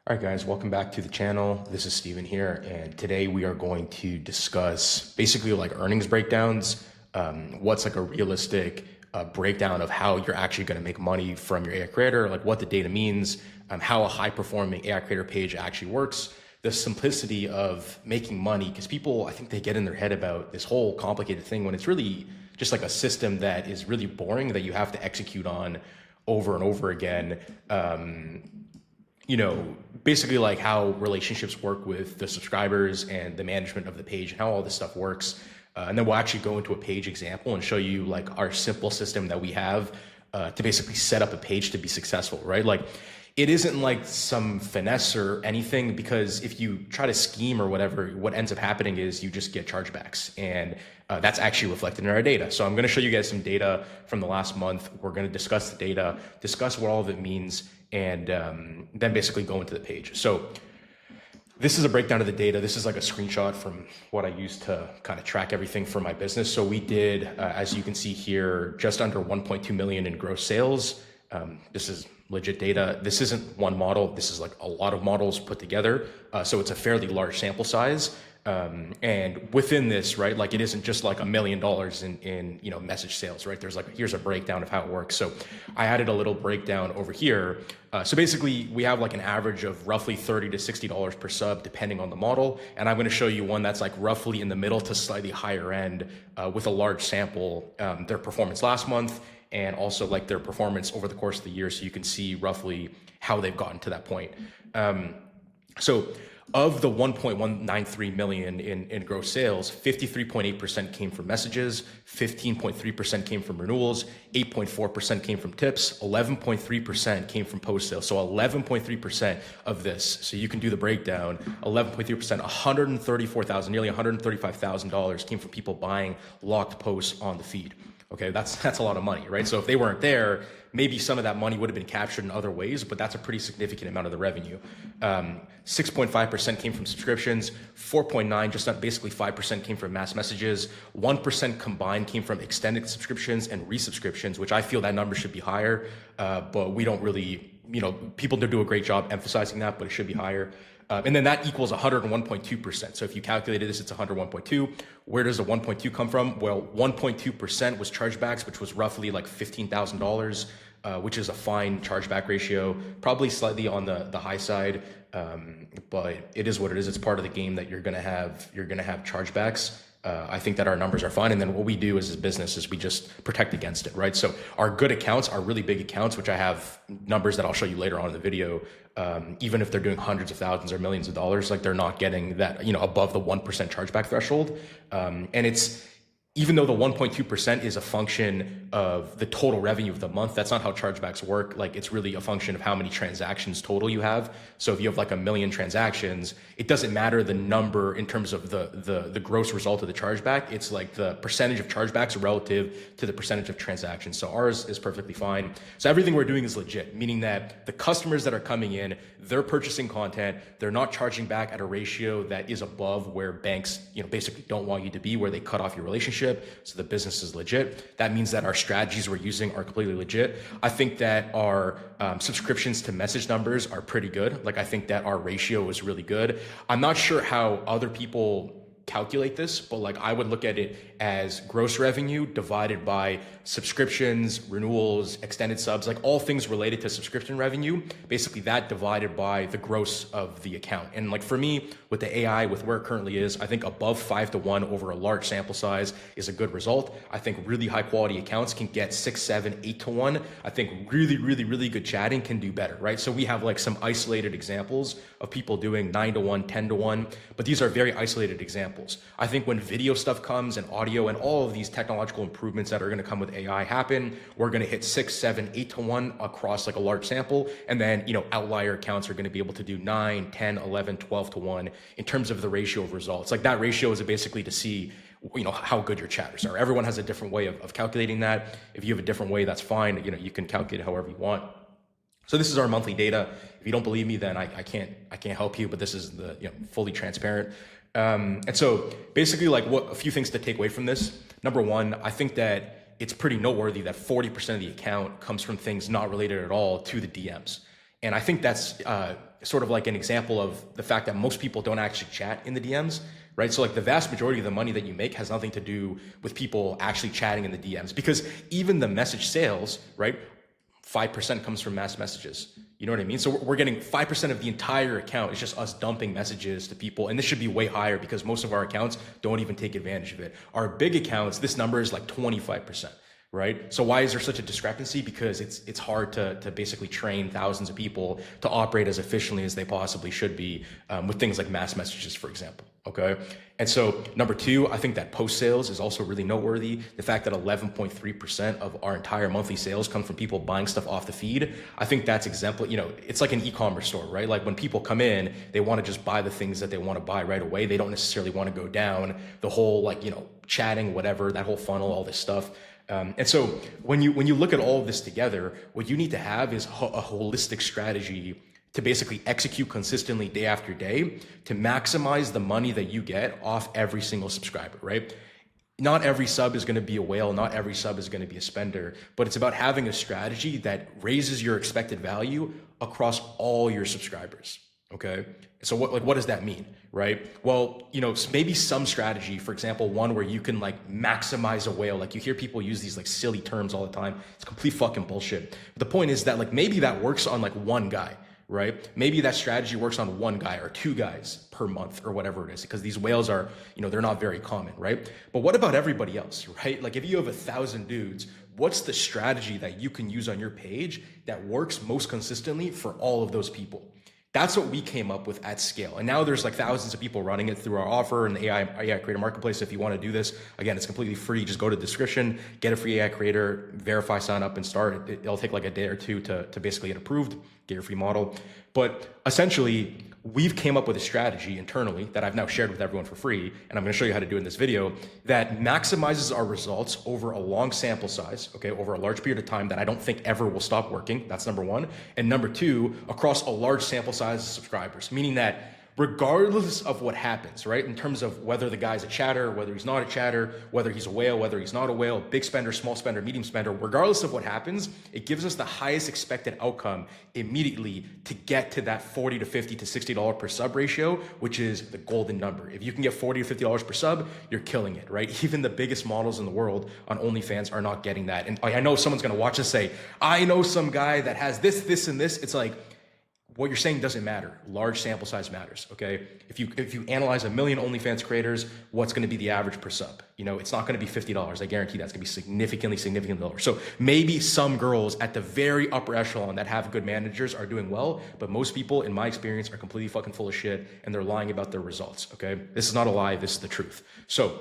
All right, guys, welcome back to the channel. This is Steven here, and today we are going to discuss basically like earnings breakdowns, what's like a realistic breakdown of how you're actually going to make money from your AI creator, like what the data means, how a high-performing AI creator page actually works, the simplicity of making money, because people, I think they get in their head about this whole complicated thing when it's really just like a system that is really boring that you have to execute on over and over again. Basically like how relationships work with the subscribers and the management of the page and how all this stuff works. And then we'll actually go into a page example and show you like our simple system that we have to basically set up a page to be successful, right? Like it isn't like some finesse or anything, because if you try to scheme or whatever, what ends up happening is you just get chargebacks, and that's actually reflected in our data. So I'm going to show you guys some data from the last month. We're going to discuss the data, discuss what all of it means, and then basically go into the page. So this is a breakdown of the data. This is like a screenshot from what I used to kind of track everything for my business. So we did, as you can see here, just under 1.2 million in gross sales. This is legit data. This isn't one model. This is like a lot of models put together. So it's a fairly large sample size. And within this, right, like it isn't just like $1 million in message sales, right? There's like, here's a breakdown of how it works. So I added a little breakdown over here. So basically we have like an average of roughly $30 to $60 per sub, depending on the model. And I'm going to show you one that's like roughly in the middle to slightly higher end with a large sample, their performance last month, and also like their performance over the course of the year. So you can see roughly how they've gotten to that point. So of the 1.193 million in gross sales, 53.8% came from messages, 15.3% came from renewals, 8.4% came from tips, 11.3% came from post sales. So 11.3% of this, so you can do the breakdown, 11.3%, 134,000, nearly $135,000 came from people buying locked posts on the feed. Okay, that's a lot of money, right? So if they weren't there, maybe some of that money would have been captured in other ways, but that's a pretty significant amount of the revenue. 6.5% came from subscriptions, 4.9, just basically 5% came from mass messages, 1% combined came from extended subscriptions and resubscriptions, which I feel that number should be higher, but we don't really, people do a great job emphasizing that, but it should be higher. And then that equals 101.2%. So if you calculated this, it's 101.2. Where does the 1.2 come from? Well, 1.2% was chargebacks, which was roughly like $15,000, which is a fine chargeback ratio, probably slightly on the high side, but it is what it is. It's part of the game that you're gonna have chargebacks. I think that our numbers are fine. And then what we do as a business is we just protect against it, right? So our good accounts, our really big accounts, which I have numbers that I'll show you later on in the video, even if they're doing hundreds of thousands or millions of dollars, like they're not getting that, above the 1% chargeback threshold. And it's, even though the 1.2% is a function of the total revenue of the month, that's not how chargebacks work. Like it's really a function of how many transactions total you have. So if you have like 1 million transactions, it doesn't matter the number in terms of the gross result of the chargeback. It's like the percentage of chargebacks relative to the percentage of transactions. So ours is perfectly fine. So everything we're doing is legit, meaning that the customers that are coming in, they're purchasing content. They're not charging back at a ratio that is above where banks, basically don't want you to be, where they cut off your relationship. So the business is legit. That means that our strategies we're using are completely legit. I think that our subscriptions to message numbers are pretty good. Like I think that our ratio is really good. I'm not sure how other people calculate this, but like I would look at it as gross revenue divided by subscriptions, renewals, extended subs, like all things related to subscription revenue, basically that divided by the gross of the account. And like for me, with the AI, with where it currently is, I think above 5-to-1 over a large sample size is a good result. I think really high quality accounts can get 6, 7, 8-to-1. I think really, really, really good chatting can do better, right? So we have like some isolated examples of people doing 9-to-1, 10-to-1, but these are very isolated examples. I think when video stuff comes and audio and all of these technological improvements that are going to come with AI happen, we're going to hit 6, 7, 8-to-1 across like a large sample. And then, outlier accounts are going to be able to do 9, 10, 11, 12-to-1 in terms of the ratio of results. Like that ratio is basically to see, how good your chatters are. Everyone has a different way of calculating that. If you have a different way, that's fine. You can calculate it however you want. So this is our monthly data. If you don't believe me, then I can't help you, but this is the fully transparent. And so basically like a few things to take away from this. Number one, I think that it's pretty noteworthy that 40% of the account comes from things not related at all to the DMs. And I think that's sort of like an example of the fact that most people don't actually chat in the DMs, right? So like the vast majority of the money that you make has nothing to do with people actually chatting in the DMs, because even the message sales, right? 5% comes from mass messages. You know what I mean? So we're getting 5% of the entire account. It's just us dumping messages to people. And this should be way higher because most of our accounts don't even take advantage of it. Our big accounts, this number is like 25%. Right? So why is there such a discrepancy? Because it's hard to basically train thousands of people to operate as efficiently as they possibly should be with things like mass messages, for example. Okay. And so number two, I think that post sales is also really noteworthy. The fact that 11.3% of our entire monthly sales come from people buying stuff off the feed. I think that's exemplary. You know, it's like an e-commerce store, right? Like when people come in, they want to just buy the things that they want to buy right away. They don't necessarily want to go down the whole, like, you know, chatting, whatever, that whole funnel, all this stuff. And so when you look at all of this together, what you need to have is a holistic strategy to basically execute consistently day after day to maximize the money that you get off every single subscriber, right? Not every sub is going to be a whale. Not every sub is going to be a spender, but it's about having a strategy that raises your expected value across all your subscribers. Okay. So what does that mean? Right. Well, you know, maybe some strategy, for example, one where you can like maximize a whale. Like you hear people use these like silly terms all the time. It's complete fucking bullshit. But the point is that like maybe that works on like one guy, right? Maybe that strategy works on one guy or two guys per month or whatever it is, because these whales are, you know, they're not very common, right? But what about everybody else, right? Like if you have 1,000 dudes, what's the strategy that you can use on your page that works most consistently for all of those people? That's what we came up with at scale. And now there's like thousands of people running it through our offer and the AI Creator Marketplace. If you want to do this, again, it's completely free. Just go to the description, get a free AI Creator, verify, sign up, and start. It'll take like a day or two to basically get approved, get your free model. But essentially, we've came up with a strategy internally that I've now shared with everyone for free, and I'm going to show you how to do it in this video, that maximizes our results over a long sample size, okay, over a large period of time that I don't think ever will stop working. That's number one. And number two, across a large sample size of subscribers, meaning that regardless of what happens, right, in terms of whether the guy's a chatter, whether he's not a chatter, whether he's a whale, whether he's not a whale, big spender, small spender, medium spender, regardless of what happens, it gives us the highest expected outcome immediately to get to that $40 to $50 to $60 per sub ratio, which is the golden number. If you can get $40 to $50 per sub, you're killing it, right? Even the biggest models in the world on OnlyFans are not getting that. And I know someone's gonna watch this say, I know some guy that has this, this, and this. It's like, what you're saying doesn't matter. Large sample size matters, okay? If you analyze 1 million OnlyFans creators, what's gonna be the average per sub? You know, it's not gonna be $50. I guarantee that's gonna be significantly lower. So maybe some girls at the very upper echelon that have good managers are doing well, but most people, in my experience, are completely fucking full of shit and they're lying about their results, okay? This is not a lie, this is the truth. So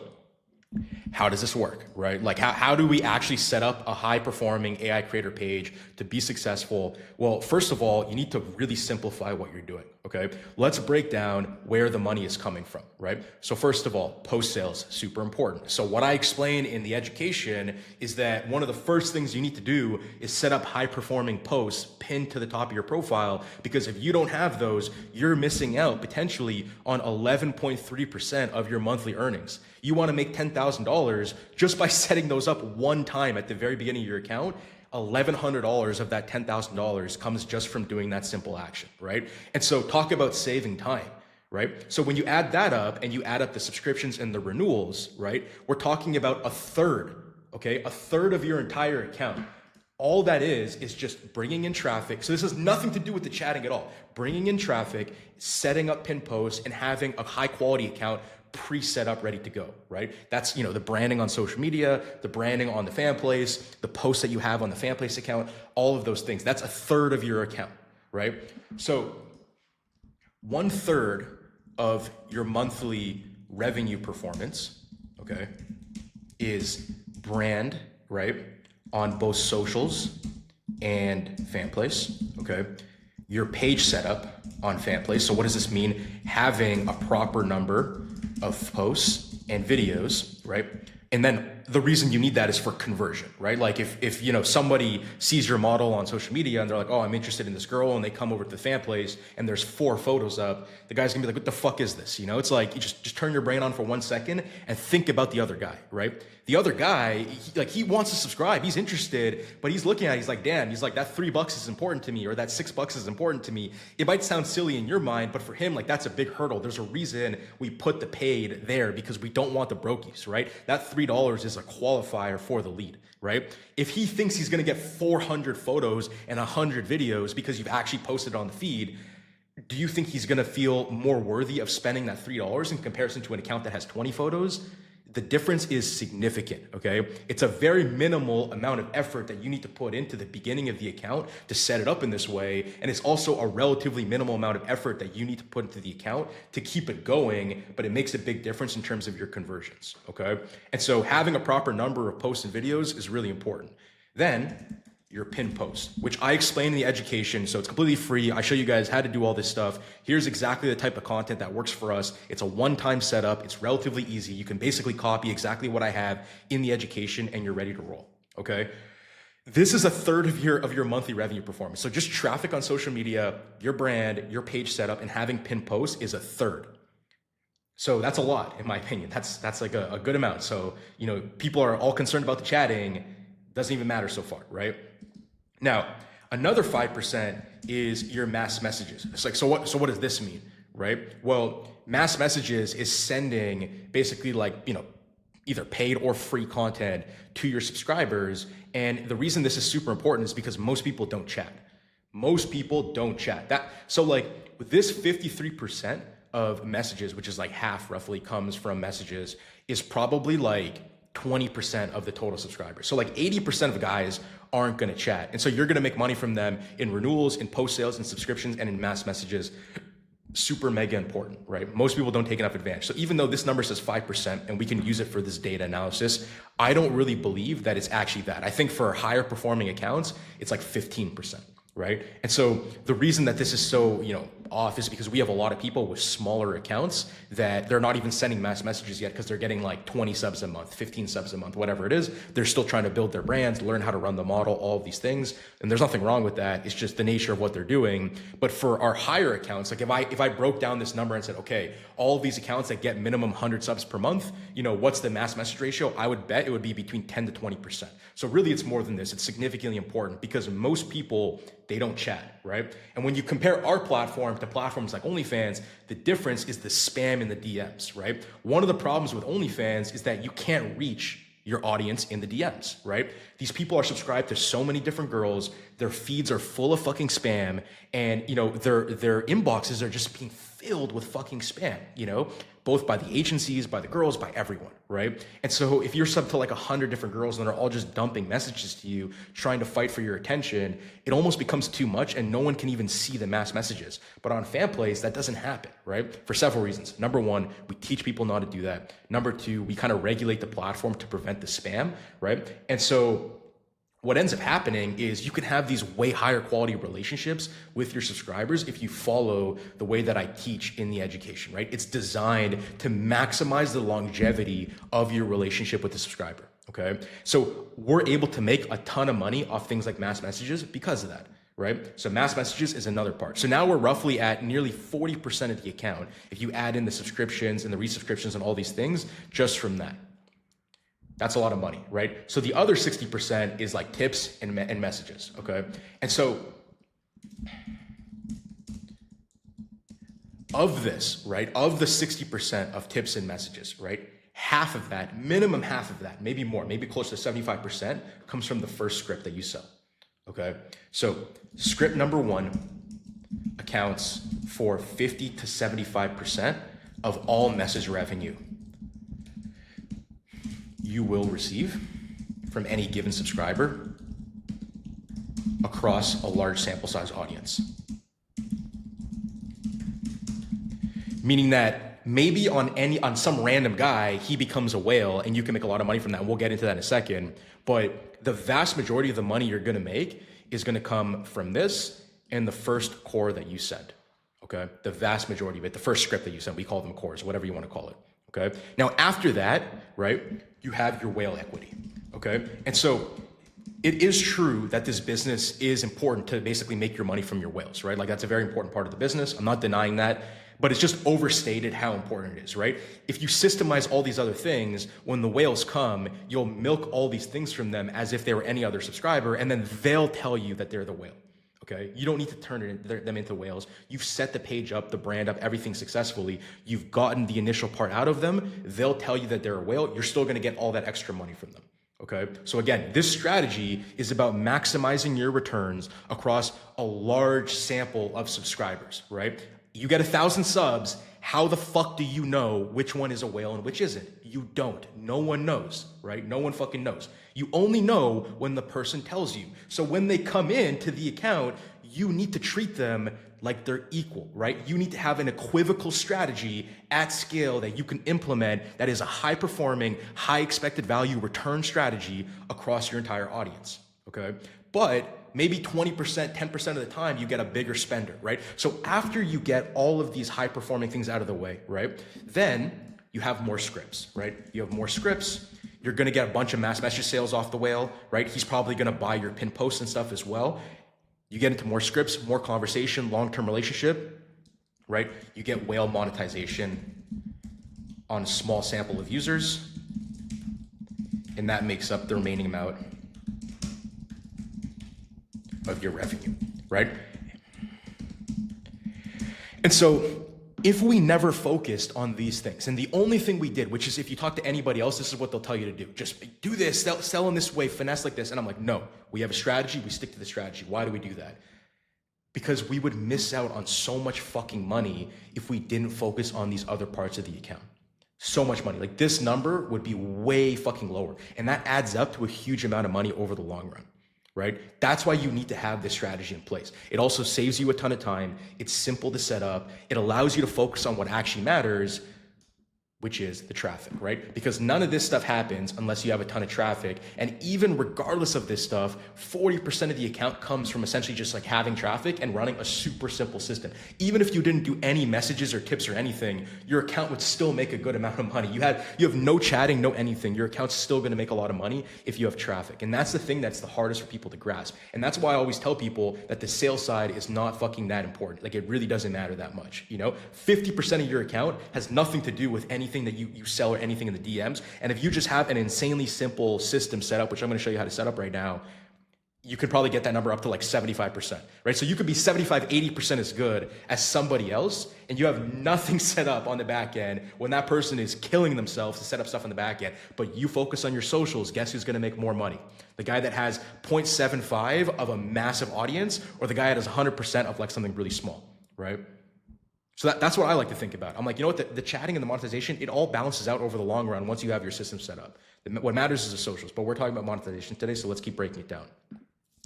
how does this work, right? Like how do we actually set up a high performing AI creator page to be successful? Well, first of all, you need to really simplify what you're doing, okay? Let's break down where the money is coming from, right? So first of all, post sales, super important. So what I explain in the education is that one of the first things you need to do is set up high performing posts pinned to the top of your profile, because if you don't have those, you're missing out potentially on 11.3% of your monthly earnings. You want to make $10,000 just by setting those up one time at the very beginning of your account. $1,100 of that $10,000 comes just from doing that simple action, right? And so talk about saving time, right? So when you add that up and you add up the subscriptions and the renewals, right? We're talking about a third, okay? A third of your entire account. All that is just bringing in traffic. So this has nothing to do with the chatting at all. Bringing in traffic, setting up pin posts, and having a high quality account pre-set up, ready to go, right? That's, you know, the branding on social media, the branding on the fan place, the posts that you have on the fan place account, all of those things. That's a third of your account, right? So 1/3 of your monthly revenue performance, okay, is brand, right? On both socials and fan place, okay? Your page setup on fan place. So what does this mean? Having a proper number of posts and videos, right? And then the reason you need that is for conversion, right? Like if you know somebody sees your model on social media and they're like, oh, I'm interested in this girl, and they come over to the fan place and there's 4 photos up, the guy's gonna be like, what the fuck is this? You know, it's like you just turn your brain on for 1 second and think about the other guy, right? The other guy, he wants to subscribe, he's interested, but he's looking at it, he's like, damn, he's like, that $3 is important to me, or that $6 is important to me. It might sound silly in your mind, but for him, like, that's a big hurdle. There's a reason we put the paid there, because we don't want the brokies, right? That $3 is a qualifier for the lead, right? If he thinks he's gonna get 400 photos and 100 videos because you've actually posted on the feed, do you think he's gonna feel more worthy of spending that $3 in comparison to an account that has 20 photos? The difference is significant, okay? It's a very minimal amount of effort that you need to put into the beginning of the account to set it up in this way. And it's also a relatively minimal amount of effort that you need to put into the account to keep it going, but it makes a big difference in terms of your conversions, okay? And so having a proper number of posts and videos is really important. Then, your pinned post, which I explain in the education, so it's completely free. I show you guys how to do all this stuff. Here's exactly the type of content that works for us. It's a one-time setup. It's relatively easy. You can basically copy exactly what I have in the education and you're ready to roll, okay? This is a third of your monthly revenue performance. So just traffic on social media, your brand, your page setup, and having pinned posts is a third. So that's a lot, in my opinion. That's like a good amount. So, you know, people are all concerned about the chatting. Doesn't even matter so far, right? Now, another 5% is your mass messages. It's like, so what does this mean, right? Well, mass messages is sending basically like, you know, either paid or free content to your subscribers. And the reason this is super important is because most people don't chat. Most people don't chat. So like with this 53% of messages, which is like half roughly comes from messages, is probably like 20% of the total subscribers. So like 80% of guys aren't gonna chat. And so you're gonna make money from them in renewals, in post sales, in subscriptions, and in mass messages. Super mega important, right? Most people don't take enough advantage. So even though this number says 5% and we can use it for this data analysis, I don't really believe that it's actually that. I think for higher performing accounts, it's like 15%. Right? And so the reason that this is so, you know, off is because we have a lot of people with smaller accounts that they're not even sending mass messages yet because they're getting like 20 subs a month, 15 subs a month, whatever it is. They're still trying to build their brands, learn how to run the model, all of these things. And there's nothing wrong with that. It's just the nature of what they're doing. But for our higher accounts, like if I broke down this number and said, okay, all of these accounts that get minimum 100 subs per month, you know, what's the mass message ratio? I would bet it would be between 10 to 20%. So really it's more than this. It's significantly important because most people, they don't chat, right? And when you compare our platform to platforms like OnlyFans, the difference is the spam in the DMs, right? One of the problems with OnlyFans is that you can't reach your audience in the DMs, right? These people are subscribed to so many different girls. Their feeds are full of fucking spam, and you know their inboxes are just being filled with fucking spam, you know, both by the agencies, by the girls, by everyone, right? And so if you're sub to like 100 different girls and they're all just dumping messages to you, trying to fight for your attention, it almost becomes too much and no one can even see the mass messages. But on fan plays, that doesn't happen, right? For several reasons. Number one, we teach people not to do that. Number two, we kind of regulate the platform to prevent the spam, right? And so what ends up happening is you can have these way higher quality relationships with your subscribers if you follow the way that I teach in the education, right? It's designed to maximize the longevity of your relationship with the subscriber, okay? So we're able to make a ton of money off things like mass messages because of that, right? So mass messages is another part. So now we're roughly at nearly 40% of the account if you add in the subscriptions and the resubscriptions and all these things just from that. That's a lot of money, right? So the other 60% is like tips and messages, okay? And so of this, right, of the 60% of tips and messages, right, half of that, minimum half of that, maybe more, maybe close to 75% comes from the first script that you sell, okay? So script number one accounts for 50 to 75% of all message revenue you will receive from any given subscriber across a large sample size audience. Meaning that maybe on some random guy, he becomes a whale and you can make a lot of money from that. And we'll get into that in a second. But the vast majority of the money you're gonna make is gonna come from this and the first core that you send, okay? The vast majority of it, the first script that you send, we call them cores, whatever you wanna call it, Okay. Now, after that, right, you have your whale equity. Okay. And so it is true that this business is important to basically make your money from your whales, right? Like that's a very important part of the business. I'm not denying that, but it's just overstated how important it is, right? If you systemize all these other things, when the whales come, you'll milk all these things from them as if they were any other subscriber, and then they'll tell you that they're the whale. Okay, you don't need to turn them into whales. You've set the page up, the brand up, everything successfully. You've gotten the initial part out of them. They'll tell you that they're a whale. You're still going to get all that extra money from them. Okay, so again, this strategy is about maximizing your returns across a large sample of subscribers, right? You get 1,000 subs. How the fuck do you know which one is a whale and which isn't? You don't. No one knows, right? No one fucking knows. You only know when the person tells you. So when they come in to the account, you need to treat them like they're equal, right? You need to have an equivocal strategy at scale that you can implement that is a high performing, high expected value return strategy across your entire audience, okay? But maybe 20%, 10% of the time you get a bigger spender, right? So after you get all of these high performing things out of the way, right? Then you have more scripts, right? You have more scripts. You're gonna get a bunch of mass message sales off the whale, right? He's probably gonna buy your pin posts and stuff as well. You get into more scripts, more conversation, long-term relationship, right? You get whale monetization on a small sample of users, and that makes up the remaining amount of your revenue, right? And so if we never focused on these things, and the only thing we did, which is if you talk to anybody else, this is what they'll tell you to do. Just do this, sell in this way, finesse like this. And I'm like, no, we have a strategy, we stick to the strategy. Why do we do that? Because we would miss out on so much fucking money if we didn't focus on these other parts of the account. So much money. Like this number would be way fucking lower. And that adds up to a huge amount of money over the long run. Right? That's why you need to have this strategy in place. It also saves you a ton of time. It's simple to set up. It allows you to focus on what actually matters, which is the traffic, right? Because none of this stuff happens unless you have a ton of traffic. And even regardless of this stuff, 40% of the account comes from essentially just like having traffic and running a super simple system. Even if you didn't do any messages or tips or anything, your account would still make a good amount of money. You have no chatting, no anything. Your account's still gonna make a lot of money if you have traffic. And that's the thing that's the hardest for people to grasp. And that's why I always tell people that the sales side is not fucking that important. Like it really doesn't matter that much, you know? 50% of your account has nothing to do with anything that you sell or anything in the DMs. And if you just have an insanely simple system set up, which I'm going to show you how to set up right now, you could probably get that number up to like 75%, right? So you could be 75, 80% as good as somebody else, and you have nothing set up on the back end when that person is killing themselves to set up stuff on the back end. But you focus on your socials, guess who's going to make more money? The guy that has 0.75 of a massive audience, or the guy that has 100% of like something really small, right? So that's what I like to think about. I'm like, you know what, the chatting and the monetization, it all balances out over the long run once you have your system set up. What matters is the socials, but we're talking about monetization today, so let's keep breaking it down.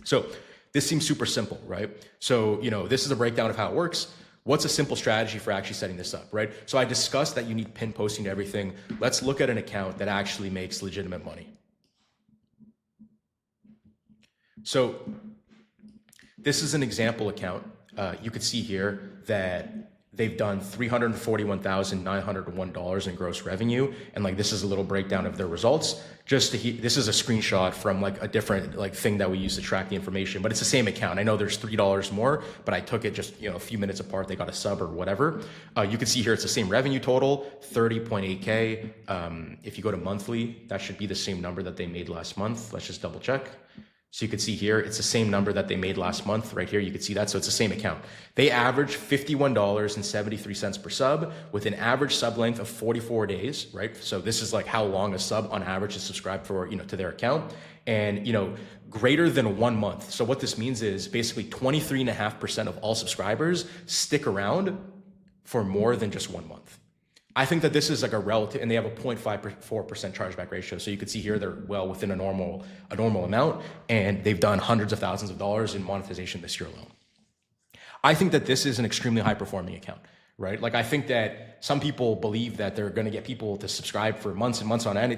So this seems super simple, right? So, you know, this is a breakdown of how it works. What's a simple strategy for actually setting this up, right? So I discussed that you need pin posting to everything. Let's look at an account that actually makes legitimate money. So this is an example account. You could see here that they've done $341,901 in gross revenue. And like, this is a little breakdown of their results. This is a screenshot from like a different like thing that we use to track the information, but it's the same account. I know there's $3 more, but I took it just, you know, a few minutes apart. They got a sub or whatever. You can see here, it's the same revenue total, 30.8K. If you go to monthly, that should be the same number that they made last month. Let's just double check. So you can see here, it's the same number that they made last month. Right here, you can see that. So it's the same account. They average $51.73 per sub with an average sub length of 44 days, right? So this is like how long a sub on average is subscribed for, you know, to their account. And, you know, greater than 1 month. So what this means is basically 23.5% of all subscribers stick around for more than just 1 month. I think that this is like a relative, and they have a 0.54% chargeback ratio. So you can see here, they're well within a normal amount, and they've done hundreds of thousands of dollars in monetization this year alone. I think that this is an extremely high performing account, right? Like I think that some people believe that they're going to get people to subscribe for months and months on end.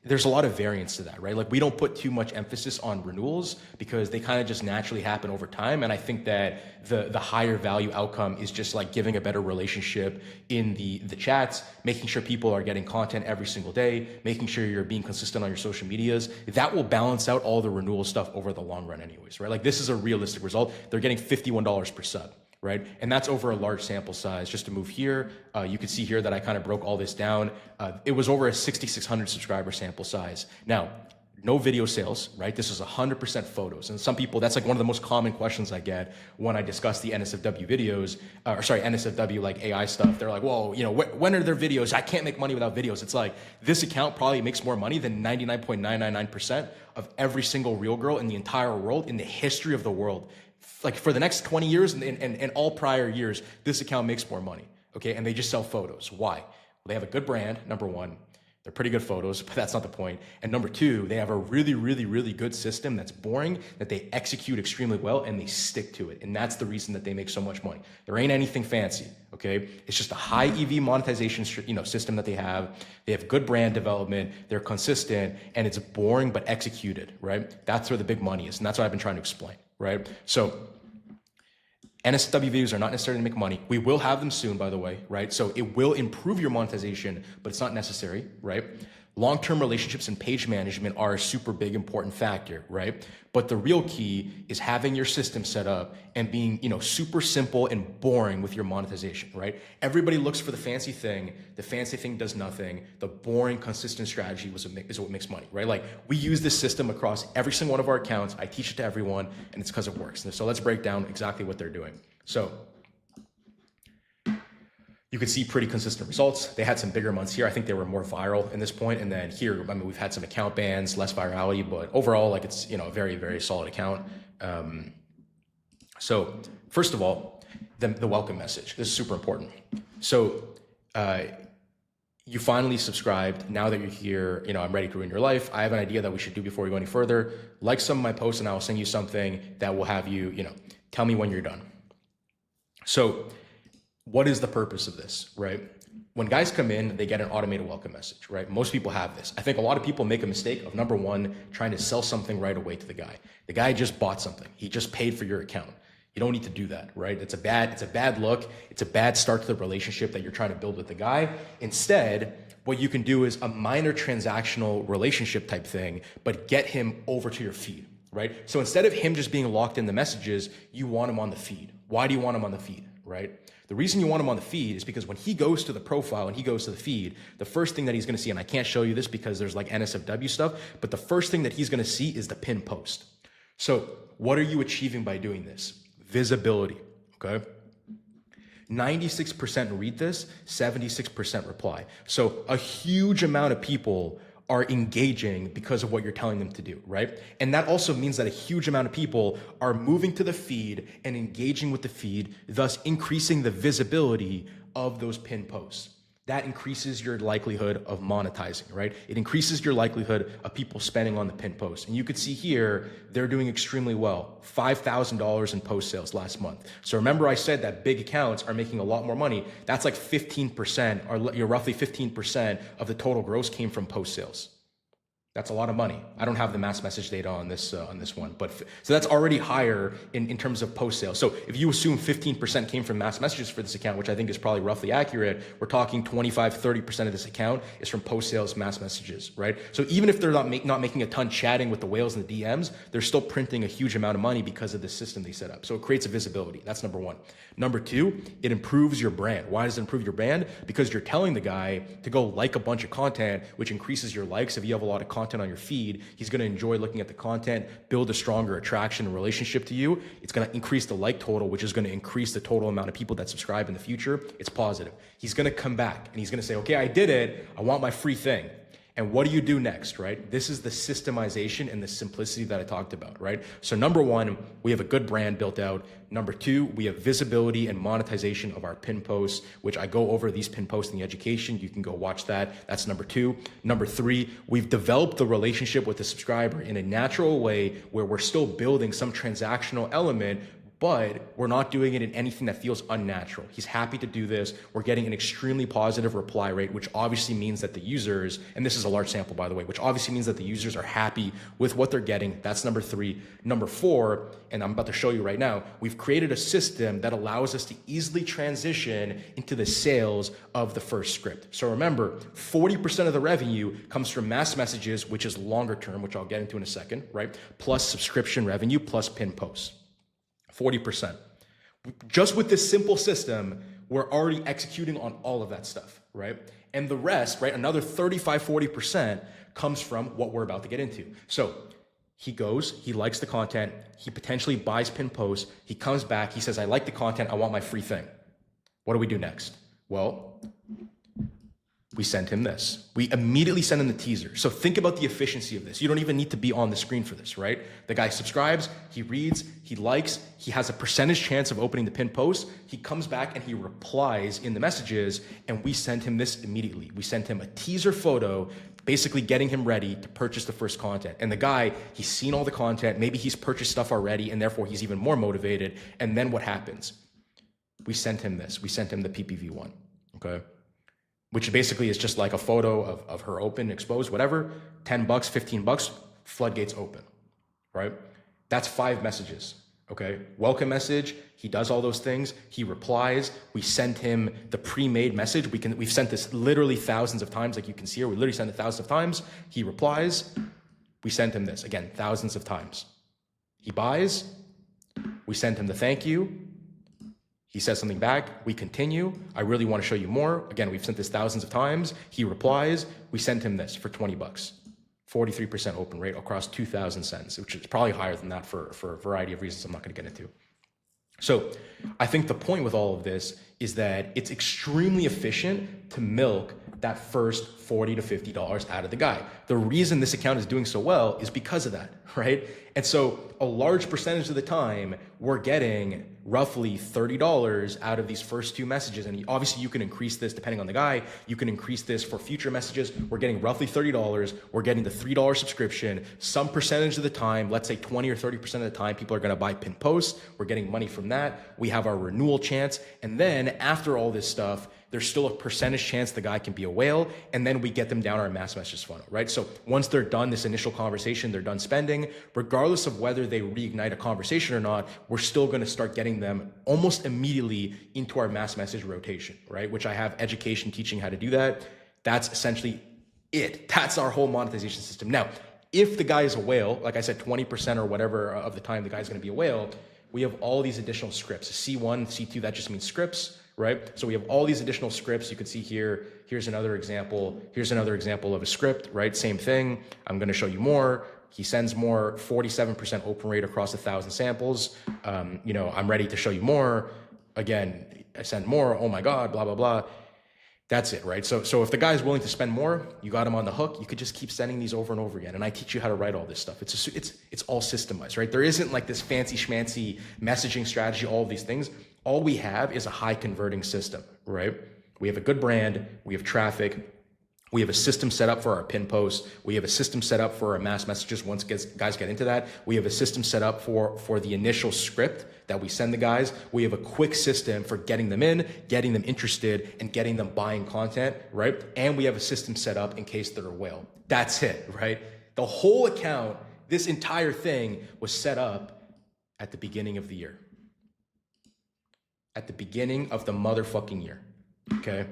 There's a lot of variance to that, right? Like we don't put too much emphasis on renewals because they kind of just naturally happen over time. And I think that the higher value outcome is just like giving a better relationship in the chats, making sure people are getting content every single day, making sure you're being consistent on your social medias. That will balance out all the renewal stuff over the long run anyways, right? Like this is a realistic result. They're getting $51 per sub. Right? And that's over a large sample size. Just to move here, you can see here that I kind of broke all this down. It was over a 6,600 subscriber sample size. Now, no video sales, right? This is 100% photos. And some people, that's like one of the most common questions I get when I discuss the NSFW videos, NSFW like AI stuff. They're like, whoa, you know, when are there videos? I can't make money without videos. It's like, this account probably makes more money than 99.999% of every single real girl in the entire world, in the history of the world. Like for the next 20 years and all prior years, this account makes more money, okay? And they just sell photos. Why? Well, they have a good brand, number one. They're pretty good photos, but that's not the point. And number two, they have a really, really, really good system that's boring, that they execute extremely well, and they stick to it. And that's the reason that they make so much money. There ain't anything fancy, okay? It's just a high EV monetization system that they have. They have good brand development. They're consistent, and it's boring but executed, right? That's where the big money is, and that's what I've been trying to explain, right? So NSW videos are not necessarily to make money. We will have them soon, by the way, right? So it will improve your monetization, but it's not necessary, right? Long-term relationships and page management are a super big important factor, right? But the real key is having your system set up and being, super simple and boring with your monetization, right? Everybody looks for the fancy thing. The fancy thing does nothing. The boring, consistent strategy is what makes money, right? Like we use this system across every single one of our accounts. I teach it to everyone, and it's because it works. So let's break down exactly what they're doing. So you could see pretty consistent results. They had some bigger months here. I think they were more viral in this point. And then here, I mean, we've had some account bans, less virality, but overall, like it's, a very, very solid account. So first of all, the welcome message. This is super important. So you finally subscribed. Now that you're here, I'm ready to ruin your life. I have an idea that we should do before we go any further. Like some of my posts and I'll send you something that will have you, tell me when you're done. So what is the purpose of this, right? When guys come in, they get an automated welcome message, right? Most people have this. I think a lot of people make a mistake of, number one, trying to sell something right away to the guy. The guy just bought something. He just paid for your account. You don't need to do that, right? It's a bad look. It's a bad start to the relationship that you're trying to build with the guy. Instead, what you can do is a minor transactional relationship type thing, but get him over to your feed, right? So instead of him just being locked in the messages, you want him on the feed. Why do you want him on the feed, right? The reason you want him on the feed is because when he goes to the profile and he goes to the feed, the first thing that he's going to see, and I can't show you this because there's like NSFW stuff, but the first thing that he's going to see is the pin post. So what are you achieving by doing this? Visibility, okay? 96% read this, 76% reply. So a huge amount of people are engaging because of what you're telling them to do, right? And that also means that a huge amount of people are moving to the feed and engaging with the feed, thus increasing the visibility of those pinned posts. That increases your likelihood of monetizing, right? It increases your likelihood of people spending on the pinned post. And you could see here, they're doing extremely well. $5,000 in post sales last month. So remember I said that big accounts are making a lot more money. That's like 15%, or roughly 15% of the total gross came from post sales. That's a lot of money. I don't have the mass message data on this one, but so that's already higher in terms of post sales. So if you assume 15% came from mass messages for this account, which I think is probably roughly accurate, we're talking 25-30% of this account is from post sales mass messages, right? So even if they're not making a ton chatting with the whales and the DMs, they're still printing a huge amount of money because of the system they set up. So it creates a visibility. That's number one. Number two, it improves your brand. Why does it improve your brand? Because you're telling the guy to go like a bunch of content, which increases your likes. If you have a lot of content on your feed, he's going to enjoy looking at the content, build a stronger attraction and relationship to you. It's going to increase the like total, which is going to increase the total amount of people that subscribe in the future. It's positive. He's going to come back and he's going to say, okay, I did it. I want my free thing. And what do you do next, right? This is the systemization and the simplicity that I talked about, right? So number one, we have a good brand built out. Number two, we have visibility and monetization of our pin posts, which I go over these pin posts in the education. You can go watch that. That's number two. Number three, we've developed the relationship with the subscriber in a natural way where we're still building some transactional element, but we're not doing it in anything that feels unnatural. He's happy to do this. We're getting an extremely positive reply rate, which obviously means that the users, and this is a large sample, by the way, which obviously means that the users are happy with what they're getting. That's number 3. Number 4, and I'm about to show you right now, we've created a system that allows us to easily transition into the sales of the first script. So remember, 40% of the revenue comes from mass messages, which is longer term, which I'll get into in a second, right? Plus subscription revenue, plus pin posts. 40%. Just with this simple system, we're already executing on all of that stuff, right? And the rest, right, another 35, 40% comes from what we're about to get into. So he goes, he likes the content, he potentially buys pin posts, he comes back, he says, I like the content, I want my free thing. What do we do next? Well, we send him this. We immediately send him the teaser. So think about the efficiency of this. You don't even need to be on the screen for this, right? The guy subscribes, he reads, he likes, he has a percentage chance of opening the pinned post. He comes back and he replies in the messages, and we send him this immediately. We sent him a teaser photo, basically getting him ready to purchase the first content. And the guy, he's seen all the content, maybe he's purchased stuff already, and therefore he's even more motivated. And then what happens? We sent him this. We sent him the PPV one, okay? Which basically is just like a photo of her open, exposed, whatever, $10, $15, floodgates open, right? That's 5 messages, okay? Welcome message, he does all those things, he replies, we send him the pre-made message, we've sent this literally thousands of times, like you can see here, we literally sent it thousands of times, he replies, we sent him this, again, thousands of times. He buys, we send him the thank you, he says something back, we continue. I really want to show you more. Again, we've sent this thousands of times. He replies, we sent him this for $20. 43% open rate across 2,000 sends, which is probably higher than that for a variety of reasons I'm not going to get into. So I think the point with all of this is that it's extremely efficient to milk that first $40 to $50 out of the guy. The reason this account is doing so well is because of that, right? And so a large percentage of the time, we're getting roughly $30 out of these first 2 messages. And obviously you can increase this depending on the guy. You can increase this for future messages. We're getting roughly $30. We're getting the $3 subscription. Some percentage of the time, let's say 20 or 30% of the time, people are going to buy pin posts. We're getting money from that. We have our renewal chance. And then after all this stuff, there's still a percentage chance the guy can be a whale, and then we get them down our mass message funnel, right? So once they're done this initial conversation, they're done spending, regardless of whether they reignite a conversation or not, we're still gonna start getting them almost immediately into our mass message rotation, right? Which I have education teaching how to do that. That's essentially it. That's our whole monetization system. Now, if the guy is a whale, like I said, 20% or whatever of the time the guy's gonna be a whale, we have all these additional scripts. C1, C2, that just means scripts, right? So we have all these additional scripts. You can see here, here's another example. Here's another example of a script, right? Same thing. I'm going to show you more. He sends more, 47% open rate across 1,000 samples. I'm ready to show you more. Again, I send more. Oh my God, blah, blah, blah. That's it, right? So if the guy's willing to spend more, you got him on the hook. You could just keep sending these over and over again. And I teach you how to write all this stuff. It's all systemized, right? There isn't like this fancy schmancy messaging strategy, all of these things. All we have is a high converting system, right? We have a good brand, we have traffic, we have a system set up for our pin posts, we have a system set up for our mass messages once guys get into that, we have a system set up for the initial script that we send the guys, we have a quick system for getting them in, getting them interested, and getting them buying content, right? And we have a system set up in case they're a whale. That's it, right? The whole account, this entire thing was set up at the beginning of the year. At the beginning of the motherfucking year, okay?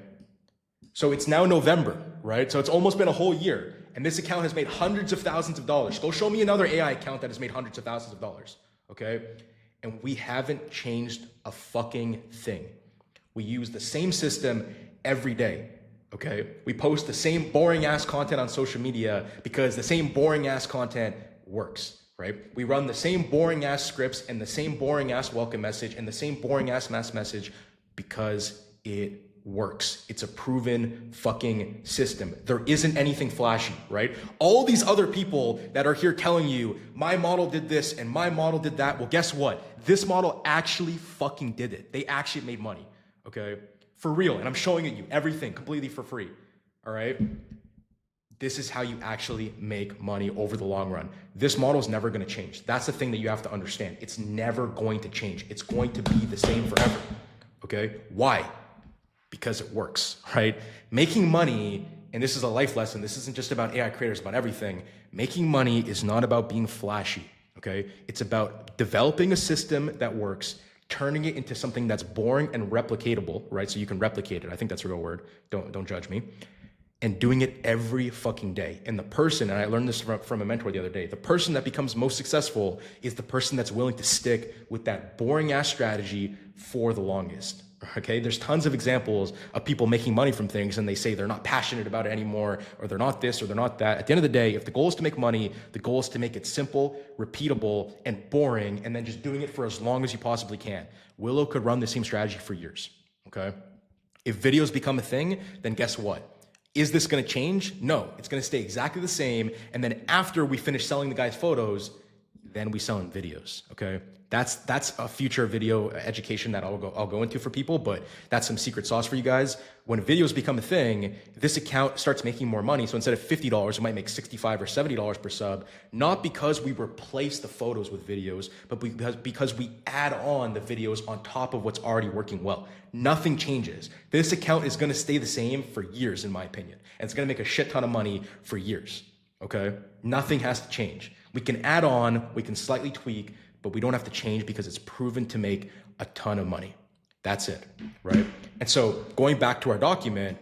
So it's now November, right? So it's almost been a whole year, and this account has made hundreds of thousands of dollars. Go show me another AI account that has made hundreds of thousands of dollars, okay? And we haven't changed a fucking thing. We use the same system every day, okay? We post the same boring ass content on social media because the same boring ass content works. Right? We run the same boring ass scripts and the same boring ass welcome message and the same boring ass mass message because it works. It's a proven fucking system. There isn't anything flashy, right? All these other people that are here telling you my model did this and my model did that. Well, guess what? This model actually fucking did it. They actually made money, okay? For real. And I'm showing it you, everything completely for free, all right? This is how you actually make money over the long run. This model is never going to change. That's the thing that you have to understand. It's never going to change. It's going to be the same forever. Okay? Why? Because it works, right? Making money, and this is a life lesson. This isn't just about AI creators, about everything. Making money is not about being flashy. Okay? It's about developing a system that works, turning it into something that's boring and replicatable, right? So you can replicate it. I think that's a real word. Don't judge me. And doing it every fucking day. And the person, and I learned this from a mentor the other day, the person that becomes most successful is the person that's willing to stick with that boring ass strategy for the longest. Okay, there's tons of examples of people making money from things and they say they're not passionate about it anymore, or they're not this, or they're not that. At the end of the day, if the goal is to make money, the goal is to make it simple, repeatable, and boring, and then just doing it for as long as you possibly can. Willow could run the same strategy for years. Okay, if videos become a thing, then guess what? Is this going to change? No, it's going to stay exactly the same. And then after we finish selling the guy's photos, then we sell in videos. Okay, that's a future video education that I'll go into for people, but that's some secret sauce for you guys. When videos become a thing, this account starts making more money. So instead of $50, it might make $65 or $70 per sub, not because we replace the photos with videos, but because we add on the videos on top of what's already working well. Nothing changes. This account is going to stay the same for years, in my opinion, and it's going to make a shit ton of money for years. Okay, nothing has to change. We can add on, we can slightly tweak, but we don't have to change because it's proven to make a ton of money. That's it, right? And so going back to our document,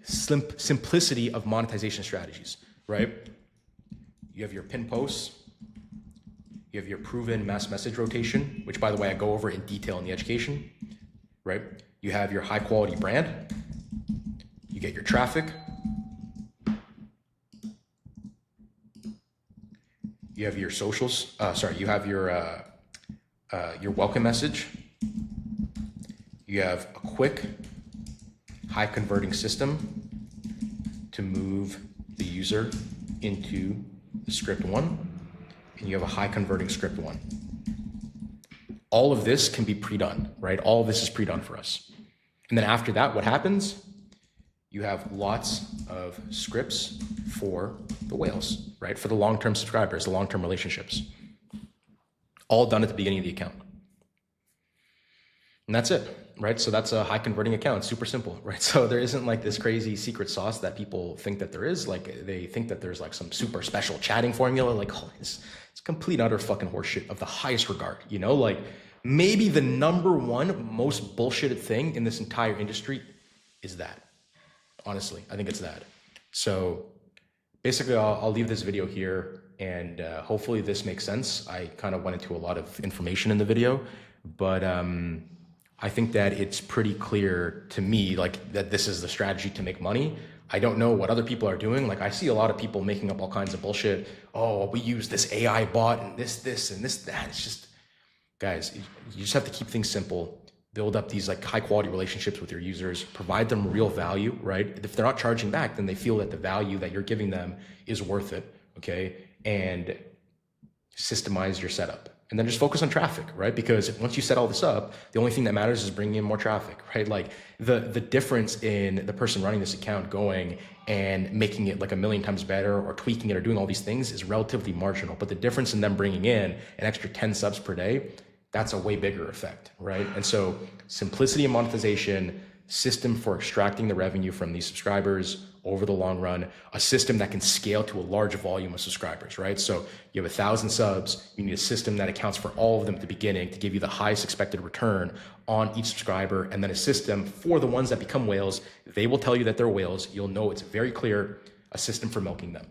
simplicity of monetization strategies, right? You have your pin posts, you have your proven mass message rotation, which by the way, I go over in detail in the education, right? You have your high quality brand, you get your traffic, you have your socials, you have your welcome message. You have a quick, high converting system to move the user into the script one, and you have a high converting script one. All of this can be pre-done, right? All of this is pre-done for us. And then after that, what happens? You have lots of scripts for the whales, right? For the long-term subscribers, the long-term relationships. All done at the beginning of the account. And that's it, right? So that's a high converting account. It's super simple, right? So there isn't like this crazy secret sauce that people think that there is. Like they think that there's like some super special chatting formula. Like, oh, it's complete utter fucking horseshit of the highest regard, you know? Like maybe the number one most bullshitted thing in this entire industry is that. Honestly, I think it's that. So basically I'll leave this video here, and hopefully this makes sense. I kind of went into a lot of information in the video, but I think that it's pretty clear to me, like that this is the strategy to make money. I don't know what other people are doing. Like I see a lot of people making up all kinds of bullshit. Oh, we use this AI bot and this and this, that. It's just, guys, you just have to keep things simple. Build up these like high quality relationships with your users, provide them real value, right? If they're not charging back, then they feel that the value that you're giving them is worth it, okay? And systemize your setup. And then just focus on traffic, right? Because once you set all this up, the only thing that matters is bringing in more traffic, right? Like the difference in the person running this account going and making it like a million times better or tweaking it or doing all these things is relatively marginal. But the difference in them bringing in an extra 10 subs per day, that's a way bigger effect, right? And so simplicity and monetization, system for extracting the revenue from these subscribers over the long run, a system that can scale to a large volume of subscribers, right? So you have 1,000 subs, you need a system that accounts for all of them at the beginning to give you the highest expected return on each subscriber, and then a system for the ones that become whales. They will tell you that they're whales. You'll know it's very clear, a system for milking them.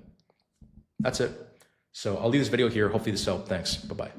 That's it. So I'll leave this video here. Hopefully this helped. Thanks. Bye-bye.